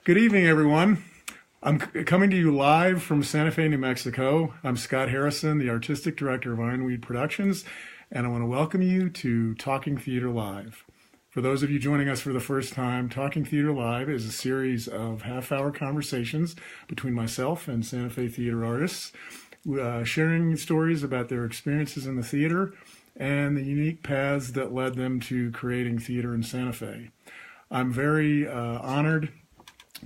Good evening, everyone. I'm coming to you live from Santa Fe, New Mexico. I'm Scott Harrison, the Artistic Director of Ironweed Productions, and I want to welcome you to Talking Theater Live. For those of you joining us for the first time, Talking Theater Live is a series of half-hour conversations between myself and Santa Fe theater artists, sharing stories about their experiences in the theater and the unique paths that led them to creating theater in Santa Fe. I'm very honored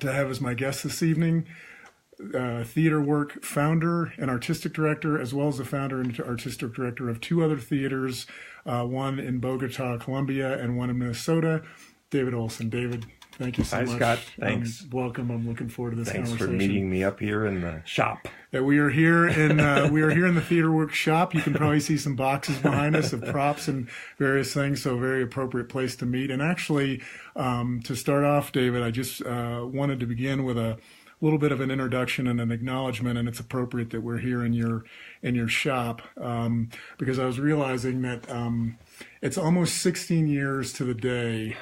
to have as my guest this evening Theater Work founder and artistic director, as well as the founder and artistic director of two other theaters, one in Bogota, Colombia, and one in Minnesota, David Olson. David, thank you so much. Hi, Scott. Thanks. Welcome. I'm looking forward to this conversation. Thanks for meeting me up here in the shop. We are here in the Theater Work shop. You can probably see some boxes behind us of props and various things, so a very appropriate place to meet. And actually, to start off, David, I just wanted to begin with a little bit of an introduction and an acknowledgement, and it's appropriate that we're here in your shop because I was realizing that it's almost 16 years to the day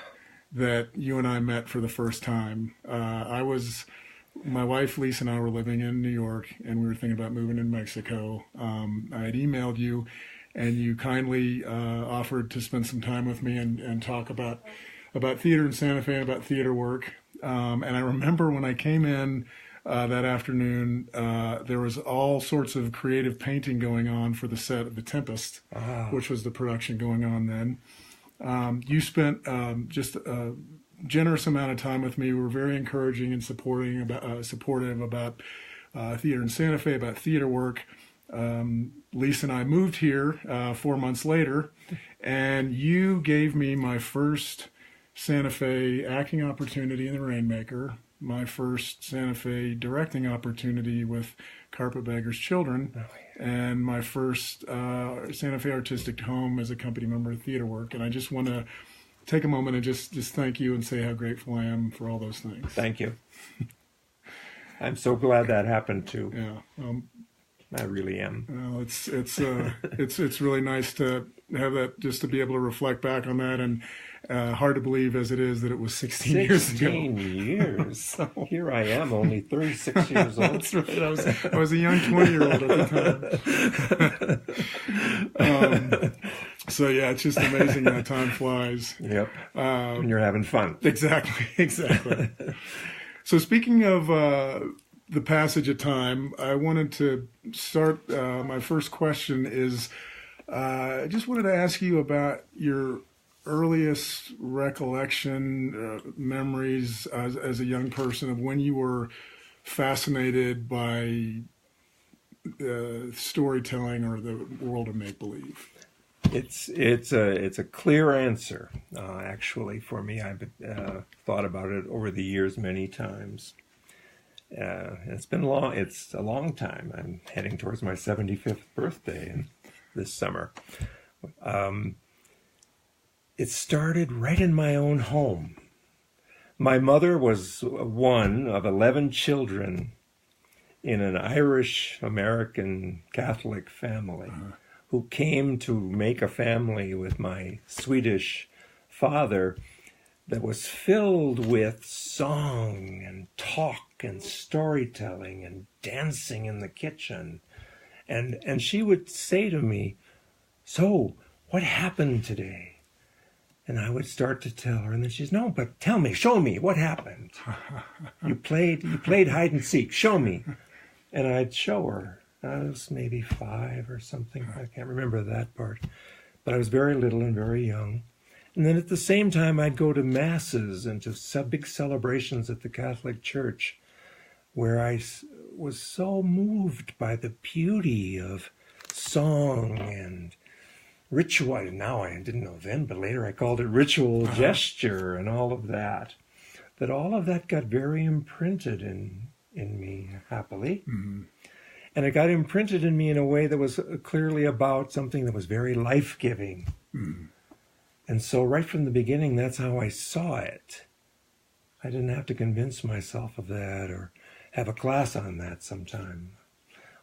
that you and I met for the first time. My wife Lisa and I were living in New York, and we were thinking about moving to Mexico. I had emailed you, and you kindly offered to spend some time with me and talk about theater in Santa Fe and about theater work. And I remember when I came in that afternoon, there was all sorts of creative painting going on for the set of The Tempest, which was the production going on then. You spent just a generous amount of time with me. We were very encouraging and supportive about theater in Santa Fe, about theater work. Lisa and I moved here 4 months later, and you gave me my first Santa Fe acting opportunity in The Rainmaker, my first Santa Fe directing opportunity with Carpetbaggers Children, and my first Santa Fe artistic home as a company member of Theater Work. And I just want to take a moment and just thank you and say how grateful I am for all those things. Thank you. I'm so glad that happened too. Yeah, I really am. Well, it's really nice to have that, just to be able to reflect back on that, and hard to believe as it is that it was 16 years ago. 16 years. So, here I am, only 36 years old. That's right. I was a young 20-year-old at the time. So yeah, it's just amazing how time flies. Yep. And you're having fun. Exactly. So speaking of the passage of time, I wanted to start. My first question is, I just wanted to ask you about your earliest recollection, memories as a young person of when you were fascinated by storytelling or the world of make-believe. It's a clear answer, actually, for me. I've thought about it over the years many times. It's been long. It's a long time. I'm heading towards my 75th birthday this summer. It started right in my own home. My mother was one of 11 children in an Irish-American Catholic family who came to make a family with my Swedish father that was filled with song and talk and storytelling and dancing in the kitchen. And she would say to me, "So, what happened today?" And I would start to tell her, and then she's, "No, but tell me, show me, what happened? You played hide and seek, show me." And I'd show her. I was maybe 5 or something. I can't remember that part. But I was very little and very young. And then at the same time, I'd go to masses and to big celebrations at the Catholic Church, where I was so moved by the beauty of song and ritual. Now, I didn't know then, but later I called it ritual gesture and all of that. That all of that got very imprinted in me, happily. Mm-hmm. And it got imprinted in me in a way that was clearly about something that was very life-giving. Mm. And so right from the beginning, that's how I saw it. I didn't have to convince myself of that or have a class on that sometime.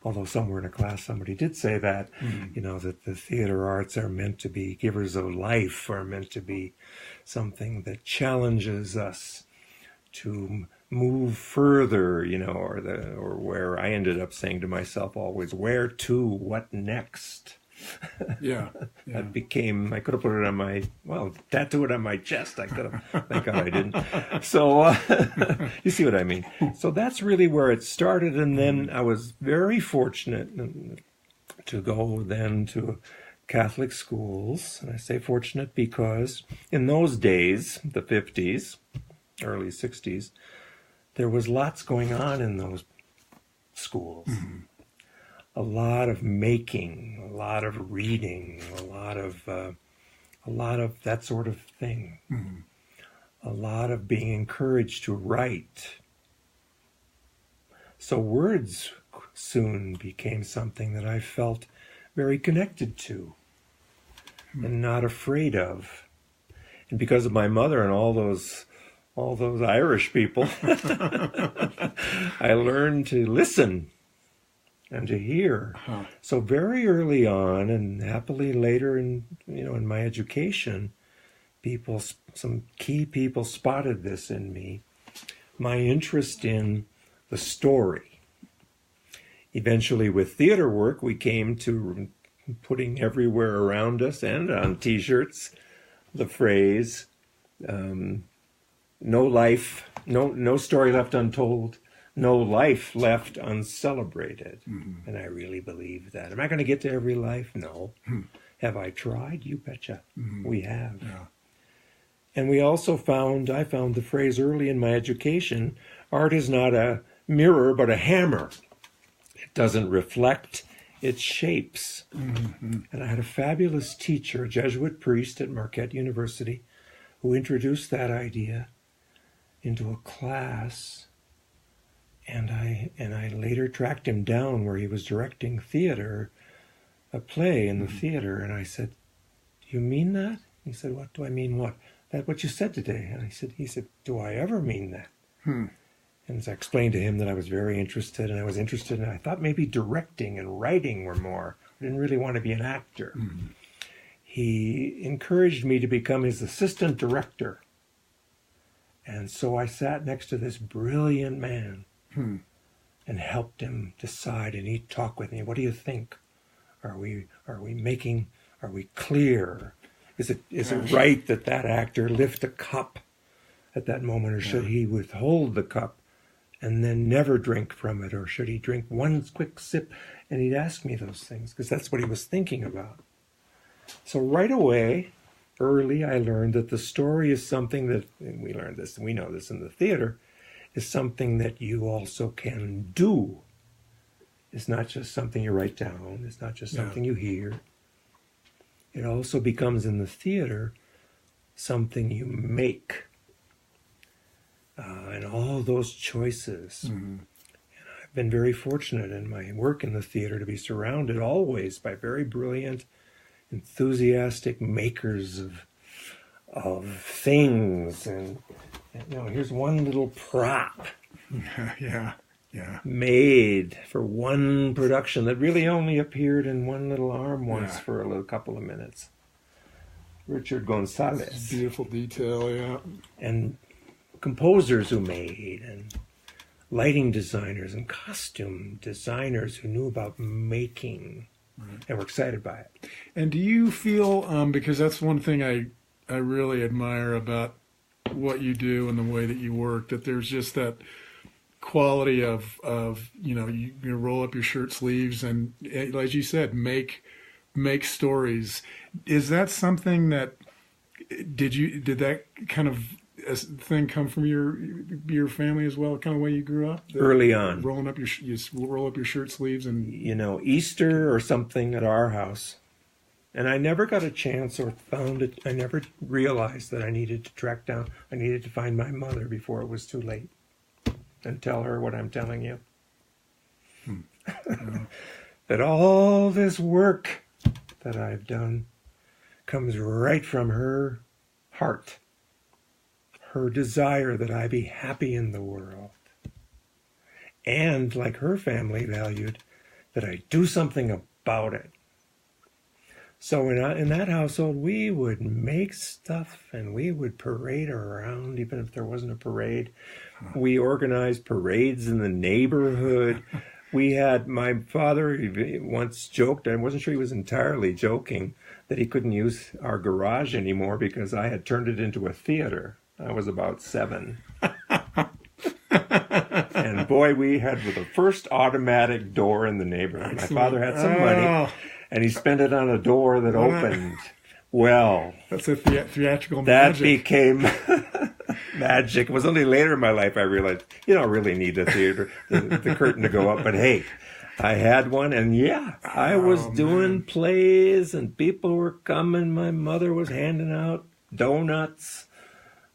Although somewhere in a class somebody did say that, that the theater arts are meant to be givers of life, are meant to be something that challenges us move further, or where I ended up saying to myself always, where to, what next? Yeah. That became, I could have put it tattoo it on my chest. I could have, thank God I didn't. So, you see what I mean? So that's really where it started. And then I was very fortunate to go then to Catholic schools. And I say fortunate because in those days, the 50s, early 60s, there was lots going on in those schools. Mm-hmm. A lot of making, a lot of reading, a lot of that sort of thing. Mm-hmm. A lot of being encouraged to write. So words soon became something that I felt very connected to and not afraid of. And because of my mother and all those Irish people, I learned to listen and to hear. Uh-huh. So very early on, and happily later in my education, some key people spotted this in me, my interest in the story. Eventually with theater work, we came to putting everywhere around us and on T-shirts the phrase, no life, no story left untold, no life left uncelebrated. Mm-hmm. And I really believe that. Am I going to get to every life? No. Mm-hmm. Have I tried? You betcha. Mm-hmm. We have. Yeah. And I found the phrase early in my education, art is not a mirror, but a hammer. It doesn't reflect, it shapes. Mm-hmm. And I had a fabulous teacher, a Jesuit priest at Marquette University, who introduced that idea into a class. And I later tracked him down where he was directing theater, a play in the theater. And I said, do you mean that? He said, what do I mean what? That what you said today. And he said, do I ever mean that? And as I explained to him that I was very interested, and I thought maybe directing and writing were more. I didn't really want to be an actor. Mm-hmm. He encouraged me to become his assistant director. And so I sat next to this brilliant man and helped him decide, and he'd talk with me. What do you think? Are we clear? Is it right that actor lift a cup at that moment, or should he withhold the cup and then never drink from it, or should he drink one quick sip? And he'd ask me those things because that's what he was thinking about. So right away, early, I learned that the story is something that, and we learned this, and we know this in the theater, is something that you also can do. It's not just something you write down. It's not just something you hear. It also becomes in the theater something you make. And all those choices. Mm-hmm. And I've been very fortunate in my work in the theater to be surrounded always by very brilliant, enthusiastic makers of things. And here's one little prop. Yeah. Made for one production that really only appeared in one little arm once for a couple of minutes. Richard Gonzalez. Beautiful detail, yeah. And composers who made, and lighting designers and costume designers who knew about making and were excited by it. And do you feel, because that's one thing I really admire about what you do and the way that you work, that there's just that quality of you roll up your shirt sleeves and, as you said, make stories. Is that something that did that kind of thing come from your family as well, kind of way you grew up? Early on, roll up your shirt sleeves and Easter or something at our house, and I never got a chance or found it. I never realized that I needed to find my mother before it was too late and tell her what I'm telling you. That all this work that I've done comes right from her heart. Her desire that I be happy in the world. And, like her family valued, that I do something about it. So in that household, we would make stuff and we would parade around, even if there wasn't a parade. We organized parades in the neighborhood. We had, my father once joked, I wasn't sure he was entirely joking, that he couldn't use our garage anymore because I had turned it into a theater. I was about 7. And boy, we had the first automatic door in the neighborhood. Excellent. My father had some money, and he spent it on a door that opened. Well, that's a theatrical that magic. became magic. It was only later in my life I realized you don't really need a theater, the curtain to go up. But hey, I had one, and I was doing plays, and people were coming. My mother was handing out donuts,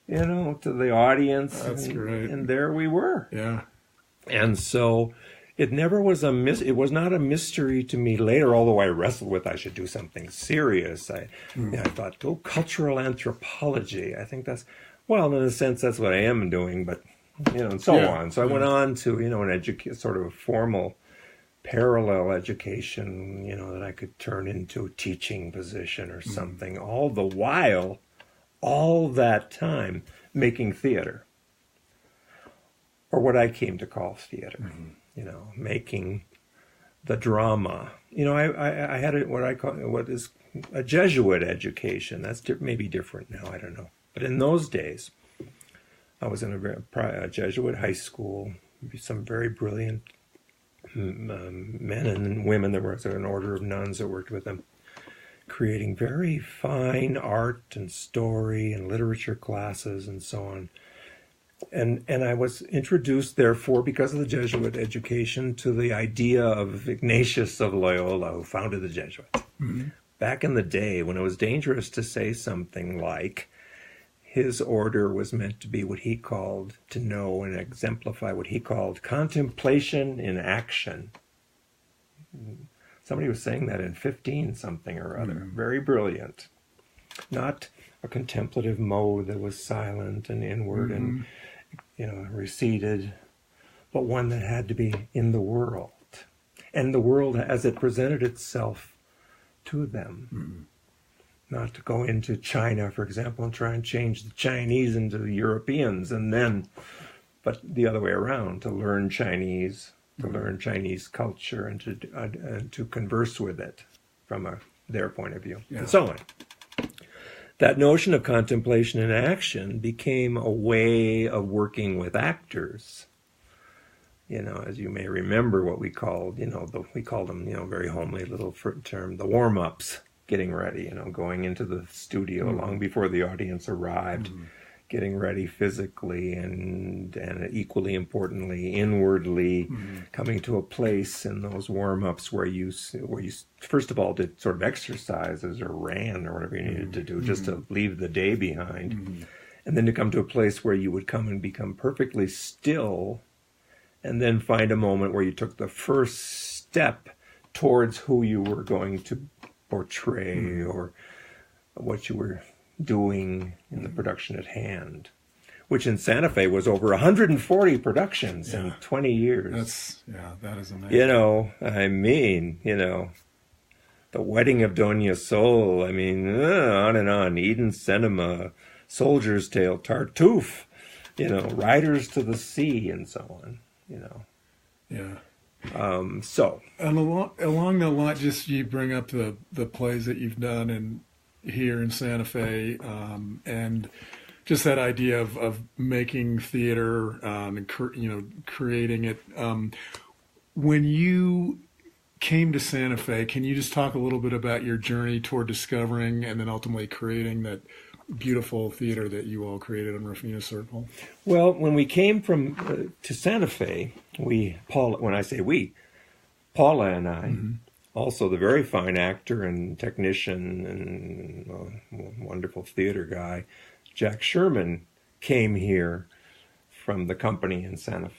to the audience. That's great. And there we were. Yeah. And so it never was it was not a mystery to me later, although I wrestled with I should do something serious. I thought, cultural anthropology. I think that's, well, in a sense, that's what I am doing, but, and so on. So I went on to, an sort of a formal parallel education, that I could turn into a teaching position or something, all the while, all that time, making theater. Or what I came to call theater, making the drama. I had what is a Jesuit education. That's maybe different now, I don't know. But in those days, I was in a Jesuit high school, some very brilliant men and women. There was an order of nuns that worked with them, creating very fine art and story and literature classes and so on. And I was introduced, therefore, because of the Jesuit education, to the idea of Ignatius of Loyola, who founded the Jesuits. Mm-hmm. Back in the day, when it was dangerous to say something like, his order was meant to be what he called, to know and exemplify what he called contemplation in action. Somebody was saying that in 15-something or other. Mm-hmm. Very brilliant. Not a contemplative mode that was silent and inward and receded, but one that had to be in the world, and the world as it presented itself to them. Mm-hmm. Not to go into China, for example, and try and change the Chinese into the Europeans, but the other way around, to learn Chinese, to learn Chinese culture, and to converse with it from their point of view, and so on. That notion of contemplation in action became a way of working with actors. As you may remember, what we called, we called them, very homely little term, the warm-ups, getting ready, going into the studio long before the audience arrived, getting ready physically and equally importantly, inwardly, coming to a place in those warm-ups where you first of all did sort of exercises or ran or whatever you needed to do just to leave the day behind, and then to come to a place where you would come and become perfectly still, and then find a moment where you took the first step towards who you were going to portray or what you were doing in the production at hand, which in Santa Fe was over 140 productions in 20 years. That is amazing. The Wedding of Doña Sol, on and on, Eden Cinema, Soldier's Tale, Tartuffe, Riders to the Sea, and so on, So. And along the line, just you bring up the plays that you've done here in Santa Fe, and just that idea of making theater and creating it. When you came to Santa Fe, can you just talk a little bit about your journey toward discovering and then ultimately creating that beautiful theater that you all created on Rufina Circle? Well, when we came to Santa Fe, Paula and I. Also, the very fine actor and technician and wonderful theater guy, Jack Sherman, came here from the company in St.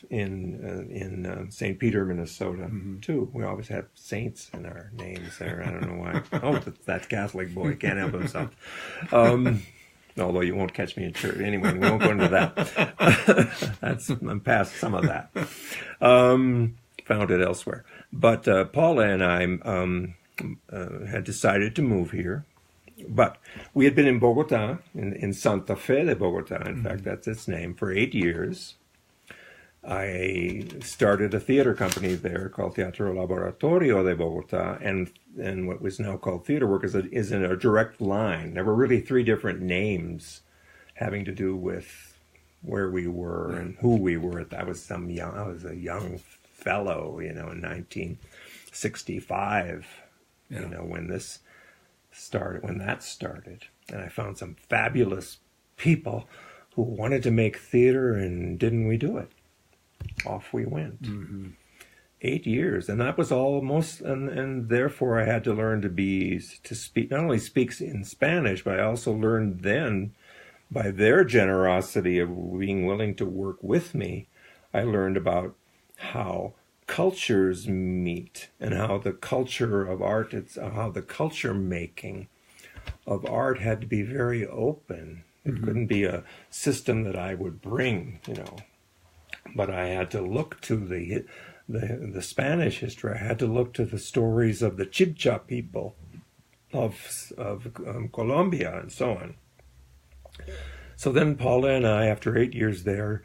Peter, Minnesota, too. We always have saints in our names there. I don't know why. Oh, that Catholic boy can't help himself. Although you won't catch me in church. Anyway, we won't go into that. I'm past some of that. Found it elsewhere. But Paula and I had decided to move here. But we had been in Bogota, in Santa Fe de Bogota, in fact, that's its name, for 8 years. I started a theater company there called Teatro Laboratorio de Bogota, and what was now called Theater Work is in a direct line. There were really 3 different names having to do with where we were and who we were. I was a young fellow, in 1965, when that started. And I found some fabulous people who wanted to make theater, and didn't we do it? Off we went. 8 years, and that was almost, and therefore I had to learn to speak, not only speak in Spanish, but I also learned then, by their generosity of being willing to work with me, I learned about how cultures meet, and how the culture of art, how the culture making of art had to be very open. It couldn't be a system that I would bring, but I had to look to the Spanish history. I had to look to the stories of the Chibcha people of Colombia and so on. So then Paula and I, after 8 years there,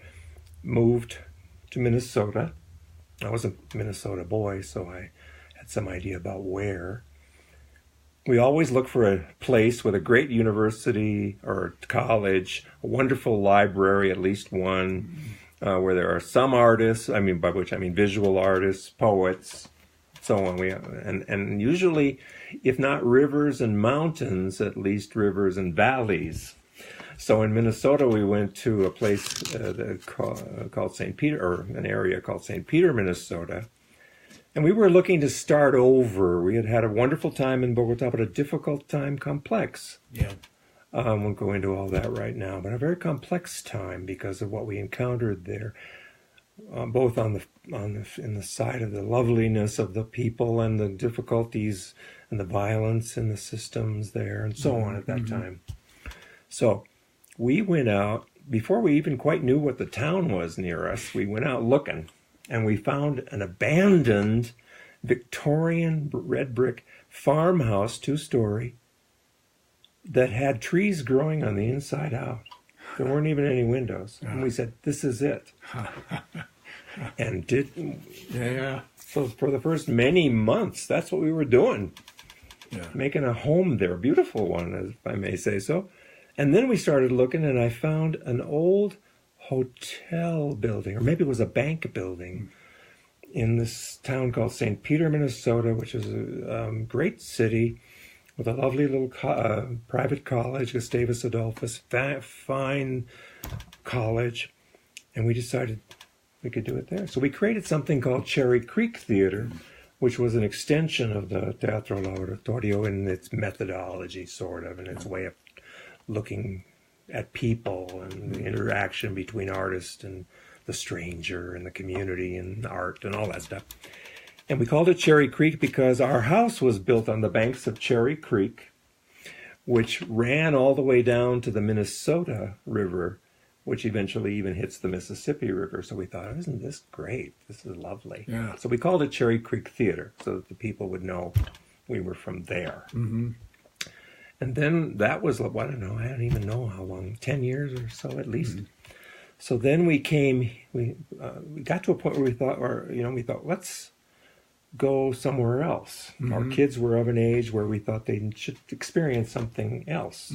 moved to Minnesota. I was a Minnesota boy, so I had some idea about where. We always look for a place with a great university or college, a wonderful library, at least one, where there are some artists, by which I mean visual artists, poets, so on. And usually, if not rivers and mountains, at least rivers and valleys. So in Minnesota, we went to a place called St. Peter, or an area called St. Peter, Minnesota. And we were looking to start over. We had a wonderful time in Bogota, but a difficult time, complex. Yeah. I won't go into all that right now, but a very complex time because of what we encountered there, both in the side of the loveliness of the people and the difficulties and the violence in the systems there and so on at that time. So we went out, before we even quite knew what the town was near us, we went out looking, and we found an abandoned Victorian red brick farmhouse, 2-story, that had trees growing on the inside out. There weren't even any windows. And we said, this is it. And so for the first many months, that's what we were doing. Yeah. Making a home there, a beautiful one, if I may say so. And then we started looking, and I found an old hotel building, or maybe it was a bank building, in this town called St. Peter, Minnesota, which is a great city with a lovely little private college, Gustavus Adolphus, fine college. And we decided we could do it there. So we created something called Cherry Creek Theater, which was an extension of the Teatro Laboratorio in its methodology, sort of, and its way of looking at people and the interaction between artist and the stranger and the community and art and all that stuff. And we called it Cherry Creek because our house was built on the banks of Cherry Creek, which ran all the way down to the Minnesota River, which eventually even hits the Mississippi River. So we thought, isn't this great? This is lovely. Yeah. So we called it Cherry Creek Theater so that the people would know we were from there. And then that was, I don't even know how long, 10 years or so at least. So then we got to a point where we thought, let's go somewhere else. Our kids were of an age where we thought they should experience something else.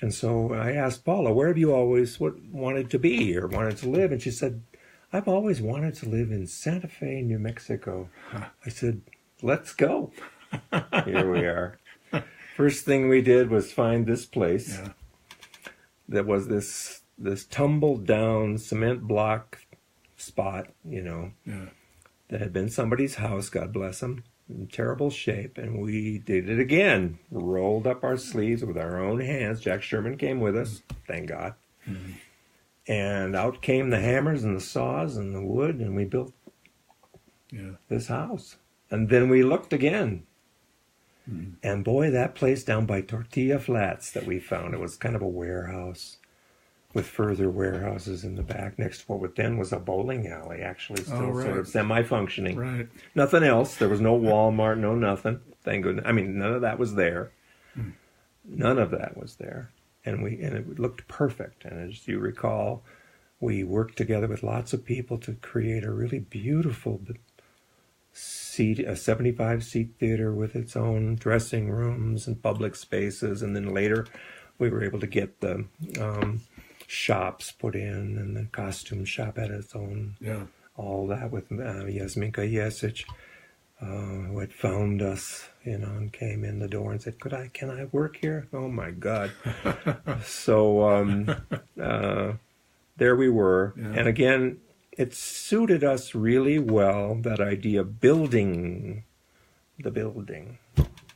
And so I asked Paula, where have you always wanted to be or wanted to live? And she said, I've always wanted to live in Santa Fe, New Mexico. I said, let's go. Here we are. First thing we did was find this place that was this tumbled down cement block spot, that had been somebody's house, God bless them, in terrible shape. And we did it again, rolled up our sleeves with our own hands. Jack Sherman came with us, thank God. And out came the hammers and the saws and the wood, and we built this house. And then we looked again. And boy, that place down by Tortilla Flats that we found, it was kind of a warehouse with further warehouses in the back next to what then was a bowling alley, actually, still sort of semi-functioning. Right. Nothing else. There was no Walmart, no nothing. Thank goodness. I mean, none of that was there. None of that was there. And it looked perfect. And as you recall, we worked together with lots of people to create a really beautiful seat, a 75-seat theater with its own dressing rooms and public spaces. And then later we were able to get the shops put in, and the costume shop had its own. Yeah. All that with Yasminka Yesic, who had found us, and came in the door and said, can I work here? Oh my God. So there we were. Yeah. And again, it suited us really well, that idea of building the building.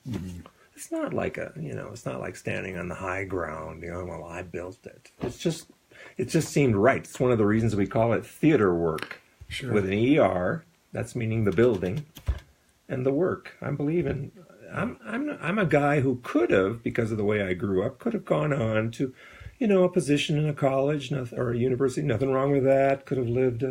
Mm-hmm. It's not like it's not like standing on the high ground, well, I built it. It just seemed right. It's one of the reasons we call it theater work. Sure. With an ER, that's meaning the building, and the work. I'm a guy who could have, because of the way I grew up, could have gone on to, a position in a college or a university. Nothing wrong with that. Could have lived,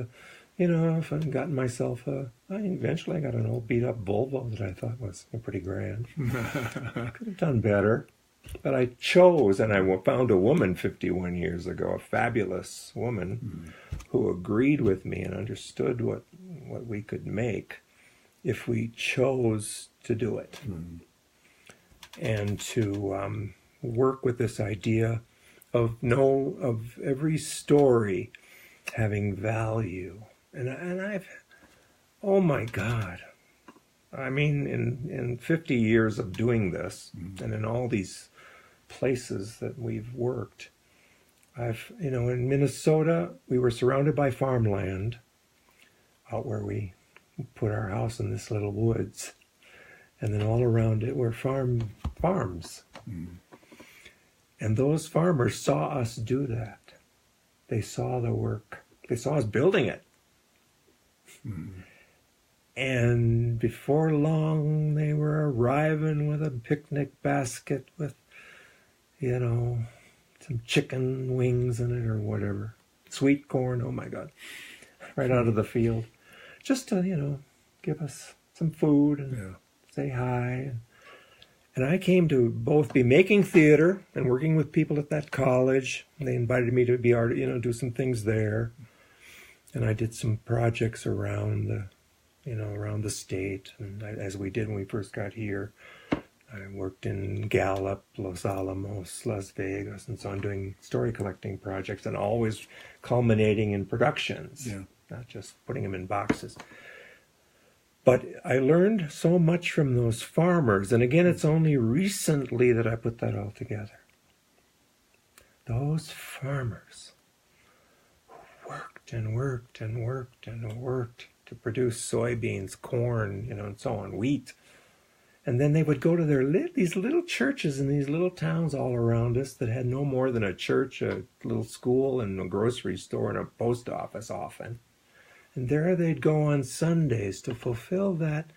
if I'd gotten myself eventually I got an old beat up Volvo that I thought was pretty grand. Could have done better. But I chose, and I found a woman 51 years ago, a fabulous woman, who agreed with me and understood what we could make if we chose to do it. And to work with this idea of every story having value. And I've, oh my God, I mean, in 50 years of doing this, and in all these places that we've worked, in Minnesota, we were surrounded by farmland out where we put our house in this little woods. And then all around it were farms. And those farmers saw us do that. They saw the work. They saw us building it. And before long, they were arriving with a picnic basket with, some chicken wings in it or whatever. Sweet corn, oh my God. Right out of the field. Just to, give us some food and say hi. And I came to both be making theater and working with people at that college. They invited me to be do some things there. And I did some projects around the state. And as we did when we first got here, I worked in Gallup, Los Alamos, Las Vegas, and so on, doing story collecting projects, and always culminating in productions, not just putting them in boxes. But I learned so much from those farmers, and again, it's only recently that I put that all together. Those farmers who worked and worked and worked and worked to produce soybeans, corn, and so on, wheat. And then they would go to these little churches in these little towns all around us that had no more than a church, a little school, and a grocery store and a post office often. And there they'd go on Sundays to fulfill that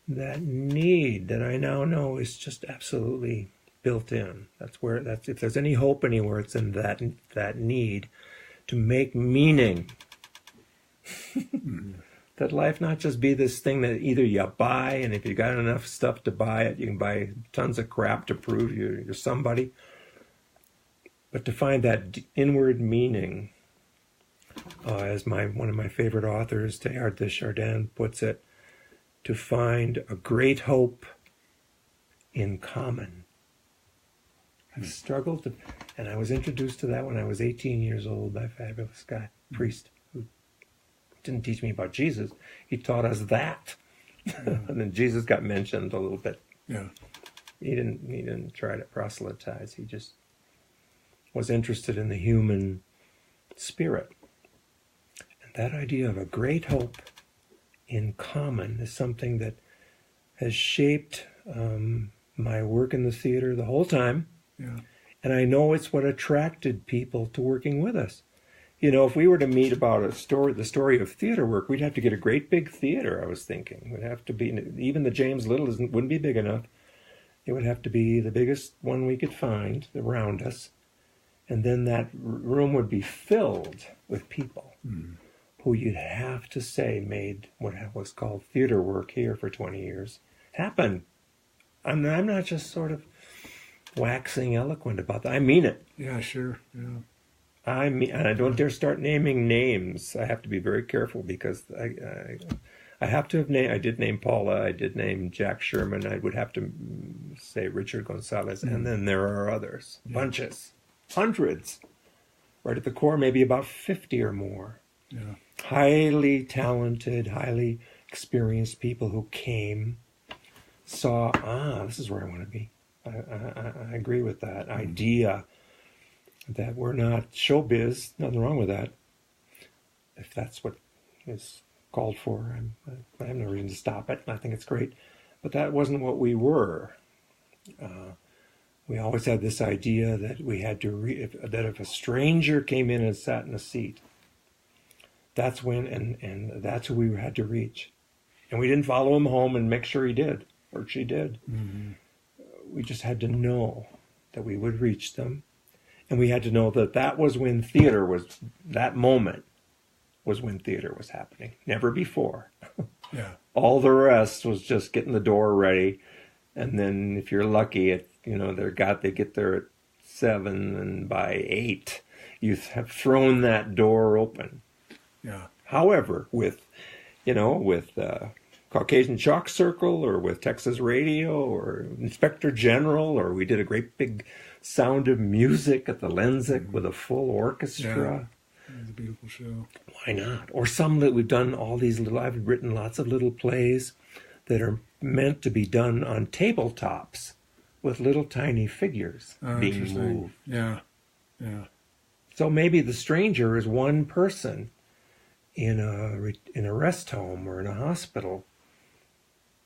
need that I now know is just absolutely built in. If there's any hope anywhere, it's in that need to make meaning. That life not just be this thing that either you buy, and if you got enough stuff to buy it, you can buy tons of crap to prove you're somebody. But to find that inward meaning, as one of my favorite authors, Teilhard de Chardin, puts it, to find a great hope in common. I've struggled to, and I was introduced to that when I was 18 years old by a fabulous guy, priest, who didn't teach me about Jesus. He taught us that. And then Jesus got mentioned a little bit. Yeah. He didn't try to proselytize. He just was interested in the human spirit. And that idea of a great hope in common is something that has shaped my work in the theater the whole time. Yeah. And I know it's what attracted people to working with us. If we were to meet about the story of theater work, we'd have to get a great big theater, I was thinking. It would have to be, even the James Little wouldn't be big enough. It would have to be the biggest one we could find around us. And then that room would be filled with people who you'd have to say made what was called theater work here for 20 years happen. I'm not just sort of waxing eloquent about that. I mean it. Yeah, sure. Yeah. And I don't dare start naming names. I have to be very careful because I have to have named. I did name Paula. I did name Jack Sherman. I would have to say Richard Gonzalez, and then there are others, bunches, hundreds. Right at the core, maybe about 50 or more. Yeah. Highly talented, highly experienced people who came, saw, this is where I want to be. I agree with that idea that we're not showbiz. Nothing wrong with that. If that's what is called for, I have no reason to stop it. I think it's great. But that wasn't what we were. We always had this idea that we had to, that if a stranger came in and sat in a seat, that's when, and that's who we had to reach. And we didn't follow him home and make sure he did, or she did. Mm-hmm. We just had to know that we would reach them. And we had to know that that was when theater was, that moment was when theater was happening. Never before. Yeah. All the rest was just getting the door ready. And then if you're lucky, they get there at 7, and by 8, you have thrown that door open. Yeah. However, with Caucasian Chalk Circle, or with Texas Radio, or Inspector General, or we did a great big Sound of Music at the Lensic with a full orchestra. Yeah. It was a beautiful show. Why not? Or some that we've done I've written lots of little plays that are meant to be done on tabletops with little tiny figures being moved. Yeah. Yeah. So maybe the stranger is one person in a rest home or in a hospital.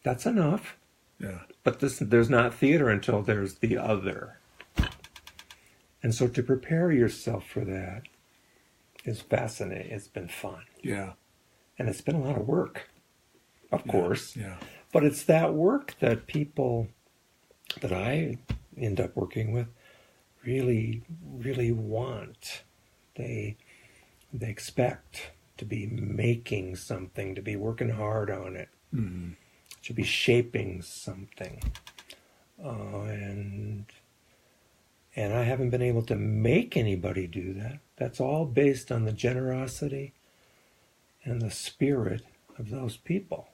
That's enough. Yeah. But there's not theater until there's the other. And so to prepare yourself for that is fascinating. It's been fun. Yeah. And it's been a lot of work, of course. Yeah. But it's that work that people that I end up working with really, really want. They expect to be making something, to be working hard on it, to be shaping something. And I haven't been able to make anybody do that. That's all based on the generosity and the spirit of those people.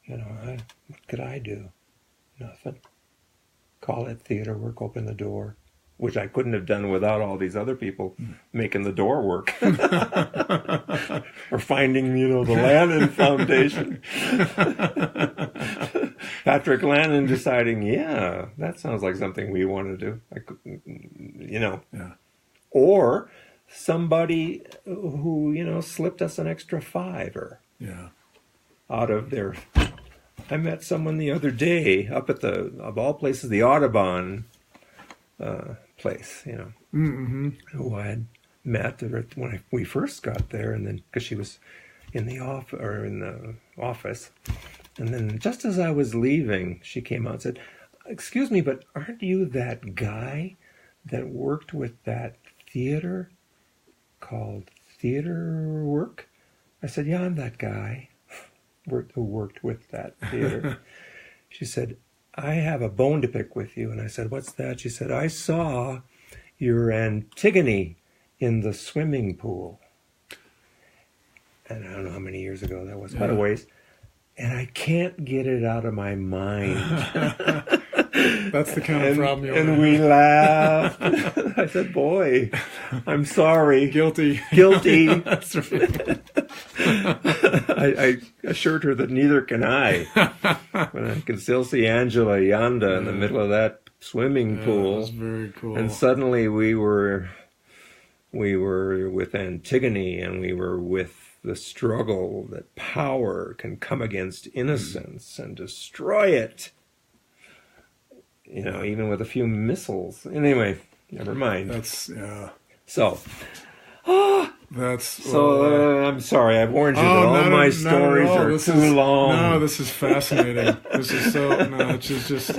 What could I do? Nothing. Call it theater work, open the door, which I couldn't have done without all these other people making the door work. Or finding, the Lannon Foundation. Patrick Lannon deciding, that sounds like something we want to do. Yeah. Or somebody who, slipped us an extra $5 out of their... I met someone the other day up at of all places, the Audubon place, who I had met when we first got there, and then because she was in the office, and then just as I was leaving, she came out and said, "Excuse me, but aren't you that guy that worked with that theater called Theater Work?" I said, "Yeah, I'm that guy who worked with that theater." She said, "I have a bone to pick with you." And I said, "What's that?" She said, "I saw your Antigone in the swimming pool." And I don't know how many years ago that was, quite a ways. And I can't get it out of my mind. That's the kind of problem you'll And we laughed. I said, "Boy, I'm sorry." Guilty. That's right. I assured her that neither can I. But I can still see Angela Yanda in the middle of that swimming pool. That was very cool. And suddenly we were with Antigone, and we were with the struggle that power can come against innocence and destroy it. Even with a few missiles. Anyway, never mind. I'm sorry, I've warned you that all my stories are too long. No, this is fascinating. This is it's just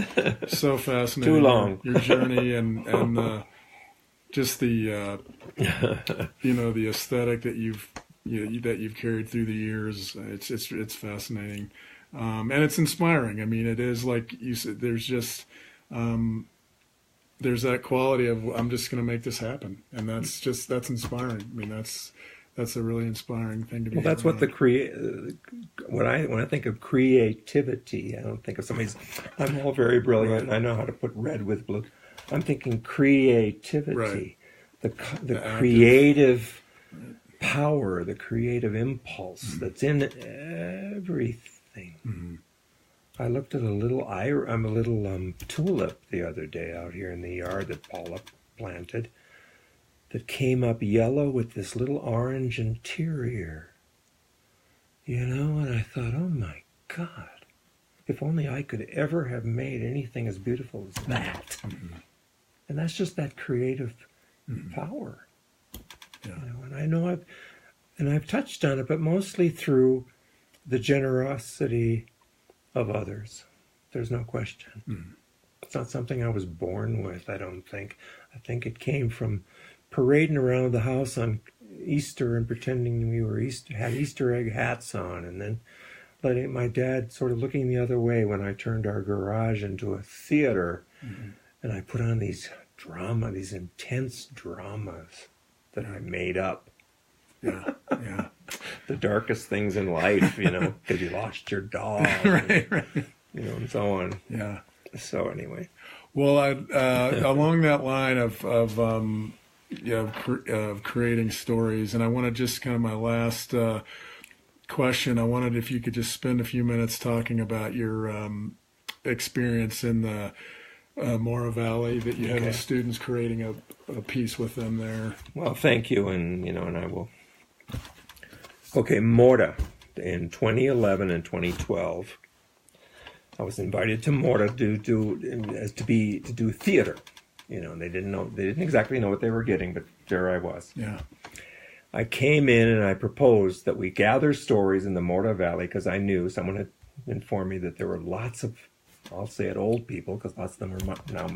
so fascinating. Too long. Your journey and just the the aesthetic that you've carried through the years. It's fascinating. And it's inspiring. I mean, it is like you said, there's just, there's that quality of, I'm just going to make this happen. And that's inspiring. I mean, that's a really inspiring thing to be. Well, that's what when I think of creativity, I don't think of somebody's, I'm all very brilliant and I know how to put red with blue. I'm thinking creativity, the creative power, the creative impulse that's in everything. Mm-hmm. I looked at a little tulip the other day out here in the yard that Paula planted that came up yellow with this little orange interior. And I thought, oh my God, if only I could ever have made anything as beautiful as that. Mm-hmm. And that's just that creative power. Yeah. And I've touched on it, but mostly through the generosity of others. There's no question. Mm. It's not something I was born with, I don't think. I think it came from parading around the house on Easter and pretending we had Easter egg hats on, and then letting my dad sort of looking the other way when I turned our garage into a theater. Mm-hmm. And I put on these intense dramas that I made up. Yeah, yeah. The darkest things in life, because you lost your dog. Right. And so on. Yeah. So anyway. Well, along that line of creating stories, and I want to just kind of my last question, I wanted if you could just spend a few minutes talking about your experience in the Morra Valley that you had with students creating a piece with them there. Well, thank you, and I will. Okay, Morra in 2011 and 2012. I was invited to Morra to do theater. They didn't exactly know what they were getting, but there I was. Yeah. I came in and I proposed that we gather stories in the Morra Valley because I knew someone had informed me that there were lots of, I'll say it, old people, because lots of them are now,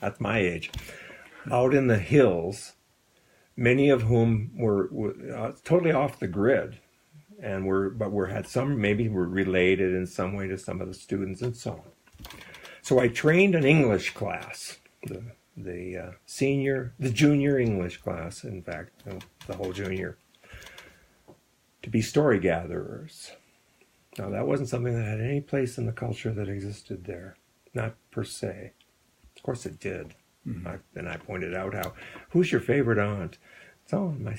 that's my age, out in the hills, many of whom were totally off the grid, and were related in some way to some of the students and so on. So I trained an English class, the junior English class, in fact, the whole junior, to be story gatherers. Now, that wasn't something that had any place in the culture that existed there, not per se. Of course it did. Mm-hmm. And I pointed out who's your favorite aunt? So my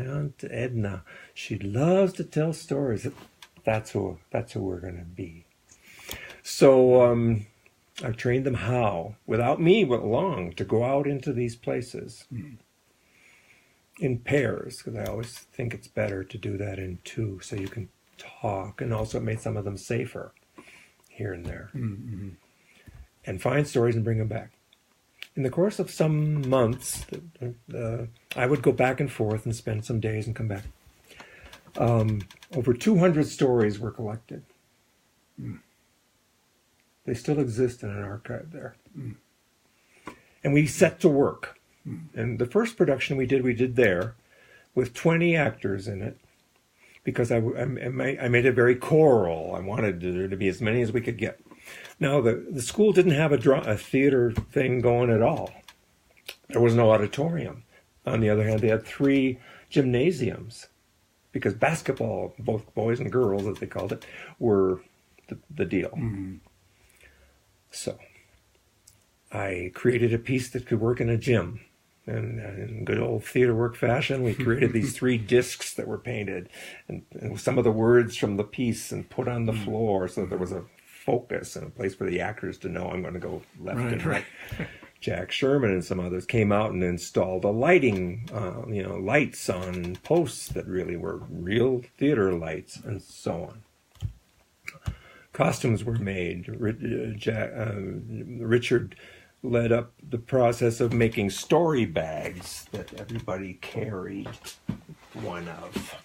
aunt Edna. She loves to tell stories. That's who we're going to be. So I trained them how, without me along, to go out into these places in pairs, because I always think it's better to do that in two, so you can talk, and also it made some of them safer here and there. Mm-hmm. And find stories and bring them back. In the course of some months, I would go back and forth and spend some days and come back. Over 200 stories were collected. Mm. They still exist in an archive there. Mm. And we set to work. Mm. And the first production we did there with 20 actors in it, because I made it very choral. I wanted there to be as many as we could get. Now, the school didn't have a theater thing going at all. There was no auditorium. On the other hand, they had 3 gymnasiums, because basketball, both boys and girls, as they called it, were the deal. Mm-hmm. So I created a piece that could work in a gym. And in good old theater work fashion, we created these 3 discs that were painted, and some of the words from the piece and put on the floor so that there was a focus and a place for the actors to know I'm going to go left and right. Jack Sherman and some others came out and installed lighting, lights on posts that really were real theater lights, and so on. Costumes were made. Richard led up the process of making story bags that everybody carried one of.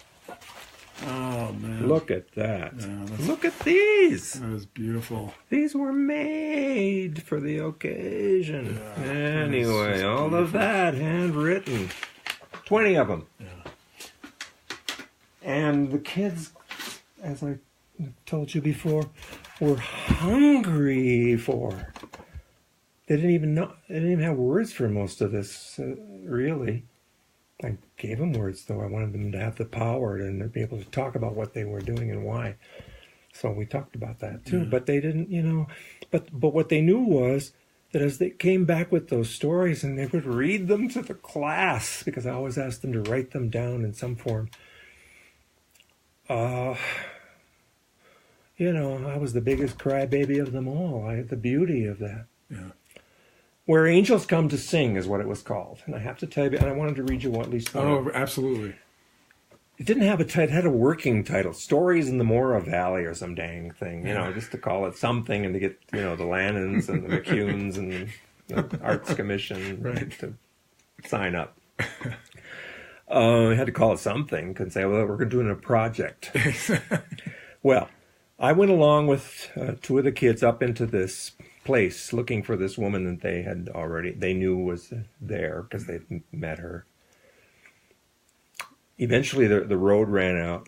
Oh, man. Look at that. Yeah, look at these. That was beautiful. These were made for the occasion. Yeah, anyway, all of that handwritten. 20 of them. Yeah. And the kids, as I I've told you before, were hungry for. They didn't even have words for most of this, really. I gave them words, though. I wanted them to have the power and be able to talk about what they were doing and why. So we talked about that, too. But they didn't, But what they knew was that as they came back with those stories and they would read them to the class, because I always asked them to write them down in some form, I was the biggest crybaby of them all. I had the beauty of that. Yeah. Where Angels Come to Sing is what it was called. And I have to tell you, and I wanted to read you at least one. Oh, absolutely. It didn't have a title. It had a working title, Stories in the Mora Valley or some dang thing, just to call it something and to get, the Lannons and the McCunes and the Arts Commission to sign up. We had to call it something. Couldn't say, well, we're doing a project. Well, I went along with two of the kids up into this place looking for this woman that they knew was there because they'd met her. Eventually the road ran out.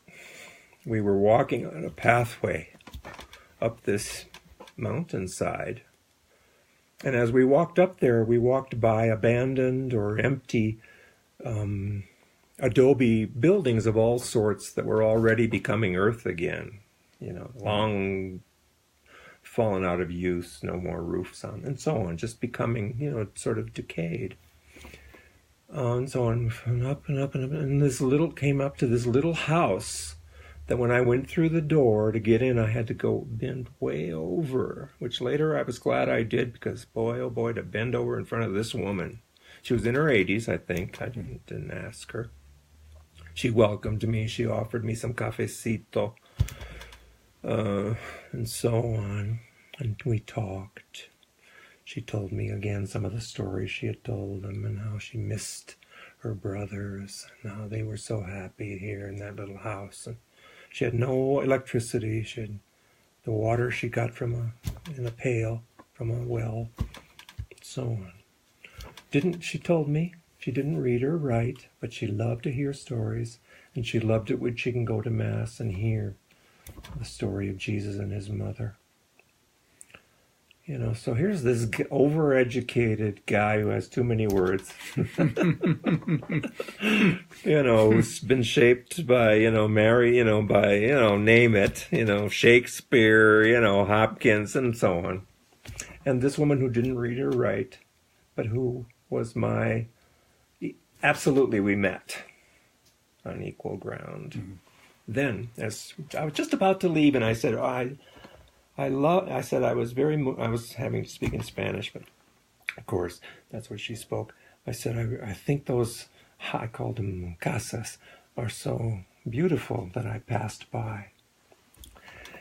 We were walking on a pathway up this mountainside. And as we walked up there, we walked by abandoned or empty adobe buildings of all sorts that were already becoming earth again. Long fallen out of use, no more roofs on, and so on, just becoming, sort of decayed. And so on, and up and up and up, and came up to this little house that when I went through the door to get in, I had to go bend way over, which later I was glad I did, because boy, oh boy, to bend over in front of this woman. She was in her 80s, I think. I didn't ask her. She welcomed me. She offered me some cafecito. And so on, and we talked. She told me again some of the stories she had told them and how she missed her brothers and how they were so happy here in that little house. And she had no electricity. She had the water she got in a pail from a well, so on. She told me she didn't read or write, but she loved to hear stories, and she loved it when she can go to Mass and hear the story of Jesus and his mother. So here's this overeducated guy who has too many words. Who's been shaped by, name it, Shakespeare, Hopkins, and so on. And this woman who didn't read or write, but who was absolutely we met on equal ground. Mm-hmm. Then, as I was just about to leave, and I said, I was having to speak in Spanish, but of course, that's what she spoke. I said, I think those, I called them casas, are so beautiful that I passed by.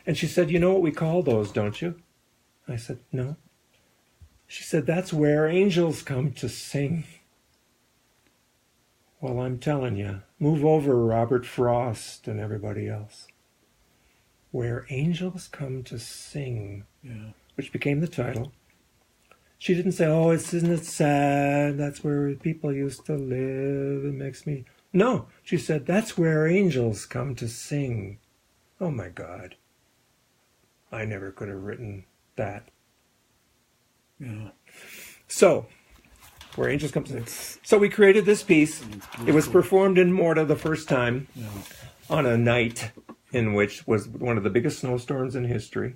And she said, you know what we call those, don't you? I said, no. She said, that's where angels come to sing. Well, I'm telling you, move over, Robert Frost and everybody else. Where angels come to sing, which became the title. She didn't say, oh, isn't it sad? That's where people used to live. It makes me... No, she said, that's where angels come to sing. Oh, my God. I never could have written that. Yeah. So... Where angels come to sing. So we created this piece. It was performed in Morta the first time on a night in which was one of the biggest snowstorms in history.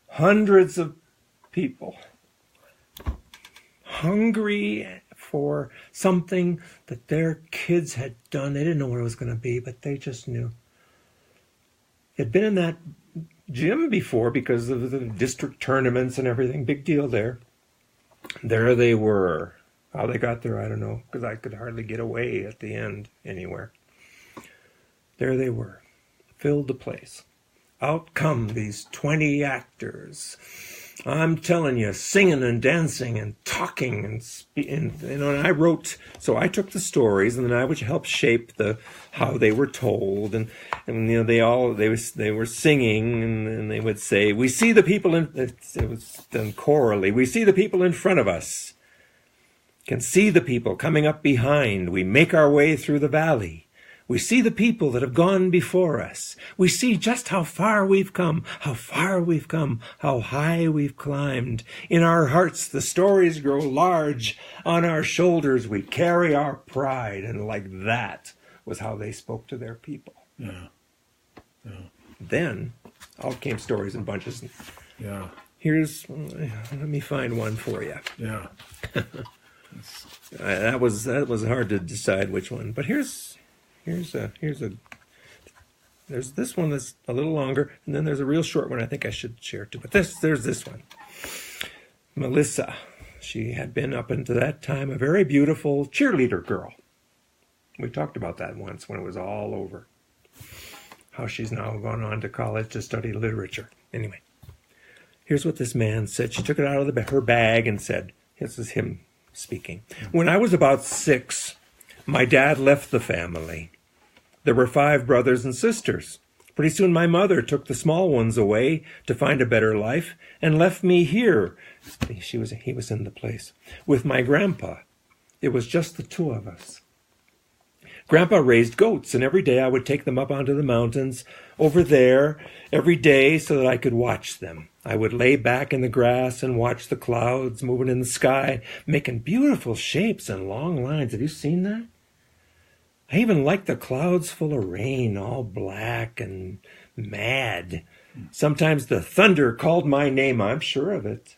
Hundreds of people hungry for something that their kids had done. They didn't know what it was going to be, but they just knew. They'd been in that gym before because of the district tournaments and everything. Big deal there. There they were. How they got there, I don't know, because I could hardly get away at the end anywhere. There they were, filled the place. Out come these 20 actors. I'm telling you, singing and dancing and talking and I wrote. So I took the stories and then I would help shape how they were told and they were singing and they would say, we see the people it was done chorally. We see the people in front of us. Can see the people coming up behind. We make our way through the valley. We see the people that have gone before us. We see just how far we've come, how high we've climbed. In our hearts, the stories grow large. On our shoulders, we carry our pride. And like that was how they spoke to their people. Yeah. Then out came stories in bunches. Yeah. Let me find one for you. Yeah. That was hard to decide which one. But here's this one that's a little longer, and then there's a real short one I think I should share too. But there's this one. Melissa. She had been up until that time a very beautiful cheerleader girl. We talked about that once when it was all over. How she's now gone on to college to study literature. Anyway, here's what this man said. She took it out of her bag and said, this is him speaking. When I was about 6, my dad left the family. There were 5 brothers and sisters. Pretty soon my mother took the small ones away to find a better life and left me here. He was in the place with my grandpa. It was just the 2 of us. Grandpa raised goats, and every day I would take them up onto the mountains over there every day so that I could watch them. I would lay back in the grass and watch the clouds moving in the sky, making beautiful shapes and long lines. Have you seen that? I even liked the clouds full of rain, all black and mad. Sometimes the thunder called my name, I'm sure of it.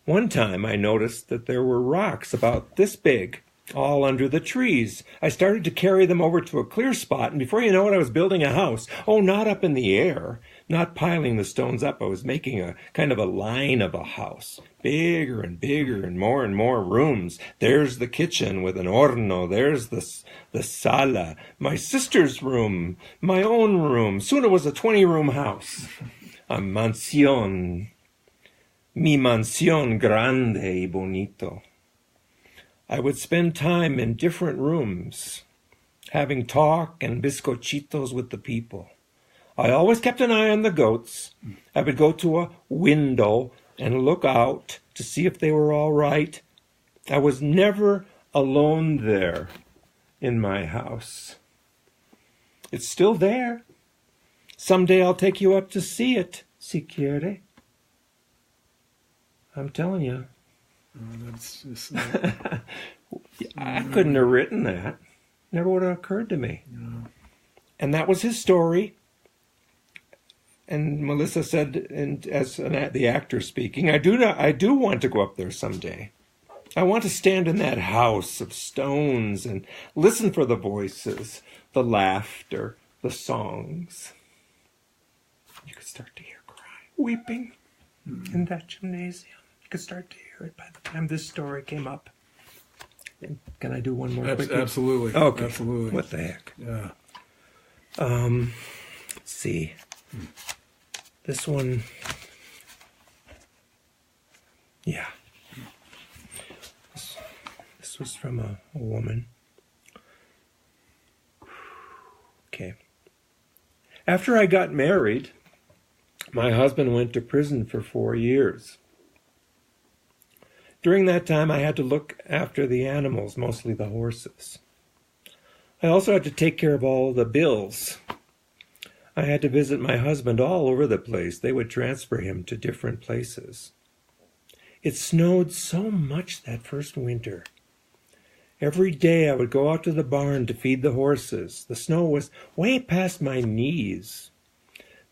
One time I noticed that there were rocks about this big, all under the trees. I started to carry them over to a clear spot, and before you know it, I was building a house. Oh, not up in the air, not piling the stones up. I was making a kind of a line of a house, bigger and more rooms. There's the kitchen with an horno. There's the sala, my sister's room, my own room. Soon it was a 20-room house, a mansión. Mi mansión grande y bonito. I would spend time in different rooms, having talk and bizcochitos with the people. I always kept an eye on the goats. I would go to a window and look out to see if they were all right. I was never alone there in my house. It's still there. Someday I'll take you up to see it, si quiere. I'm telling you. That's just, I couldn't have written that. Never would have occurred to me. Yeah. And that was his story. And Melissa said, and as the actor speaking, I do want to go up there someday. I want to stand in that house of stones and listen for the voices, the laughter, the songs. You could start to hear crying, weeping in that gymnasium. You could start to hear it by the time this story came up. Can I do one more? Absolutely. Okay. Absolutely. What the heck? Yeah. Let's see. This one. Yeah. This was from a woman. Okay. After I got married, my husband went to prison for 4 years. During that time, I had to look after the animals, mostly the horses. I also had to take care of all the bills. I had to visit my husband all over the place. They would transfer him to different places. It snowed so much that first winter. Every day I would go out to the barn to feed the horses. The snow was way past my knees.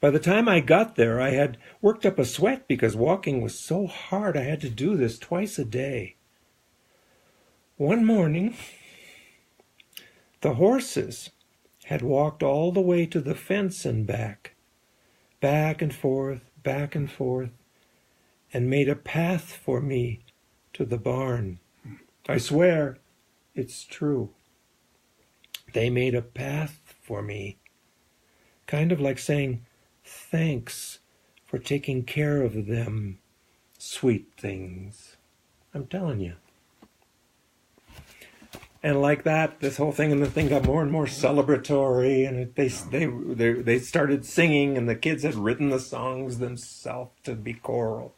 By the time I got there, I had worked up a sweat because walking was so hard. I had to do this twice a day. One morning, the horses had walked all the way to the fence and back and forth, and made a path for me to the barn. I swear it's true. They made a path for me, kind of like saying, thanks for taking care of them, sweet things. I'm telling you. And like that, this whole thing and the thing got more and more celebratory, and they started singing, and the kids had written the songs themselves to be choral.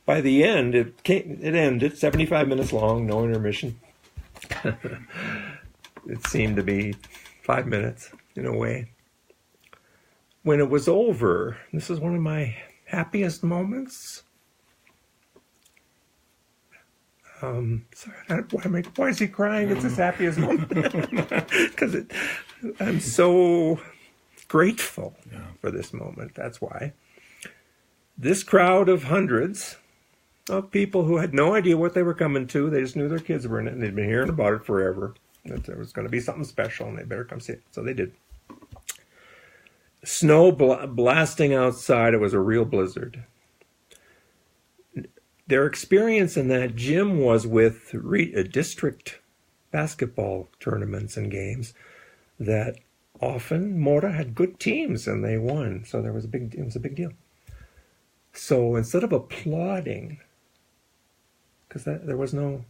By the end, it ended 75 minutes long, no intermission. it seemed to be 5 minutes in a way. When it was over, this is one of my happiest moments. Sorry, why is he crying? It's his happiest moment. Because I'm so grateful for this moment. That's why. This crowd of hundreds of people who had no idea what they were coming to, they just knew their kids were in it, and they'd been hearing about it forever, that there was going to be something special, and they better come see it. So they did. Snow blasting outside. It was a real blizzard. Their experience in that gym was with district basketball tournaments and games that often Mora had good teams and they won. So it was a big deal. So instead of applauding, because there was no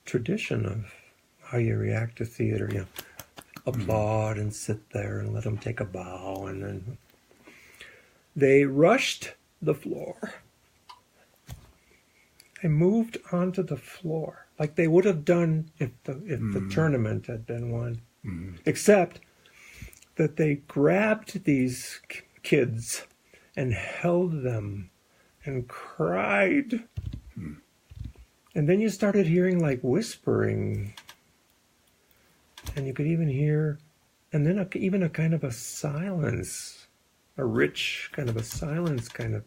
tradition of how you react to theater, applaud and sit there and let them take a bow, and then they rushed the floor. They moved onto the floor like they would have done if the tournament had been won, except that they grabbed these kids and held them and cried. And then you started hearing like whispering, and you could even hear, and then even a kind of a silence, a rich kind of a silence kind of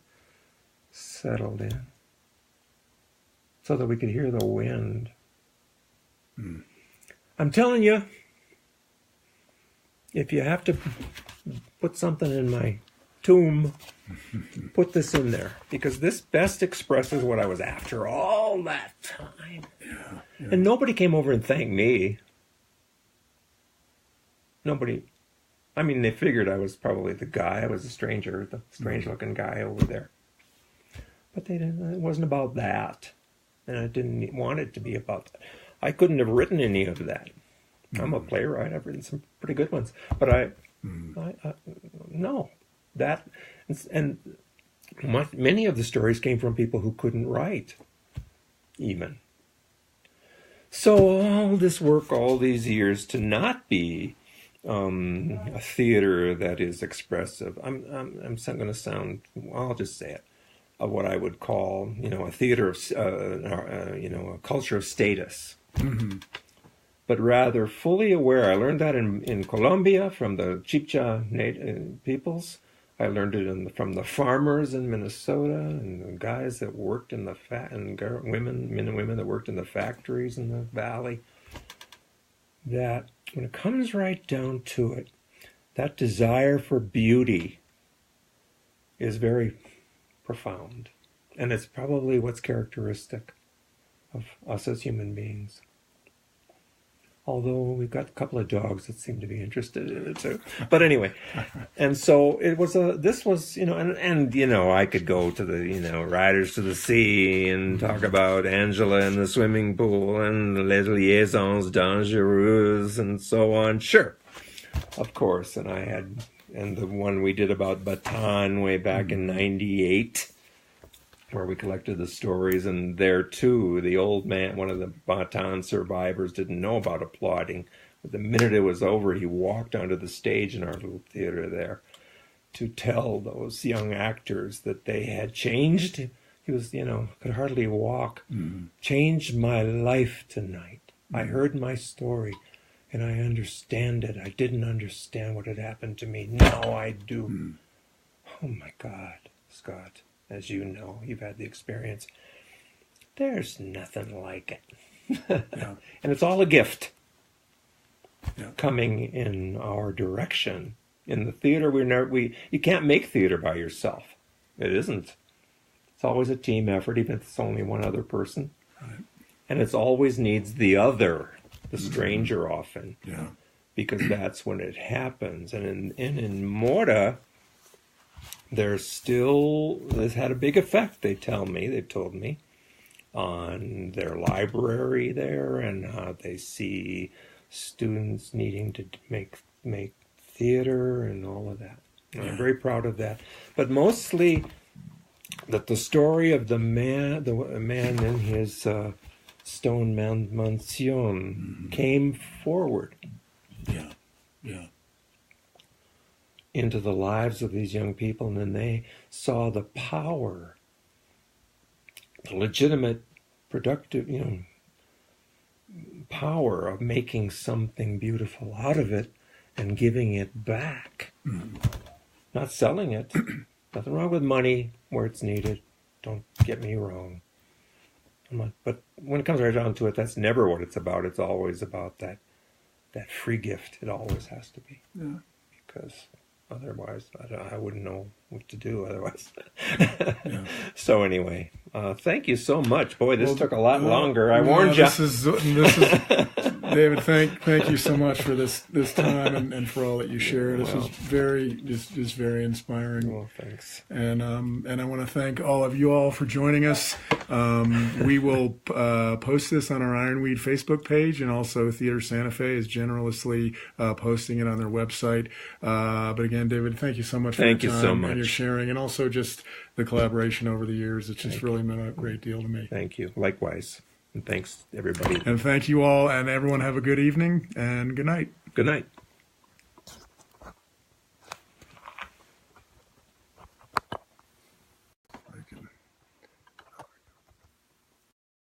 settled in, so that we could hear the wind. I'm telling you, if you have to put something in my tomb, put this in there, because this best expresses what I was after all that time. And nobody came over and thanked me. Nobody. I mean, they figured I was probably the guy. I was the strange-looking guy over there. But they didn't. It wasn't about that, and I didn't want it to be about that. I couldn't have written any of that. I'm a playwright. I've written some pretty good ones, but I no. That, and many of the stories came from people who couldn't write, even. So all this work, all these years, to not be a theater that is expressive. I'm going to sound. I'll just say it. Of what I would call, a theater of, a culture of status. But rather fully aware. I learned that in Colombia from the Chibcha peoples. I learned it from the farmers in Minnesota and the guys that worked in the men and women that worked in the factories in the valley. That when it comes right down to it, that desire for beauty is very profound, and it's probably what's characteristic of us as human beings. Although we've got a couple of dogs that seem to be interested in it too. But anyway, and so it was this was, I could go to the, Riders to the Sea and talk about Angela in the swimming pool and Les Liaisons Dangereuses and so on. Sure, of course. And the one we did about Bataan way back in 98, where we collected the stories, and there too, the old man, one of the Bataan survivors, didn't know about applauding. But the minute it was over, he walked onto the stage in our little theater there to tell those young actors that they had changed. He was, could hardly walk. Changed my life tonight. I heard my story, and I understand it. I didn't understand what had happened to me. Now I do. Oh my God, Scott. As you know, you've had the experience. There's nothing like it. And it's all a gift coming in our direction. In the theater, you can't make theater by yourself. It isn't. It's always a team effort, even if it's only one other person. Right. And it always needs the other, the stranger often. Because that's when it happens. And in Mora, this had a big effect, they've told me, on their library there and how they see students needing to make theater and all of that. And I'm very proud of that. But mostly that the story of the man in his Stone Mansion came forward Yeah. into the lives of these young people, and then they saw the power, the legitimate, productive, power of making something beautiful out of it and giving it back. Not selling it. Nothing wrong with money where it's needed. Don't get me wrong. But when it comes right down to it, that's never what it's about. It's always about that free gift. It always has to be. Yeah. Because otherwise, I wouldn't know what to do otherwise. Yeah. So anyway, thank you so much. Boy, this took a lot longer. I warned you. This is David. Thank you so much for this time and for all that you shared. This was just very inspiring. Well, thanks. And I want to thank all of you all for joining us. We will post this on our Ironweed Facebook page, and also Theater Santa Fe is generously posting it on their website. But again, David, thank you so much for your time so much. and your sharing, and also just the collaboration over the years. It's just really meant a great deal to me. Thank you. Likewise. And thanks, everybody. And thank you all, and everyone have a good evening and good night. Good night.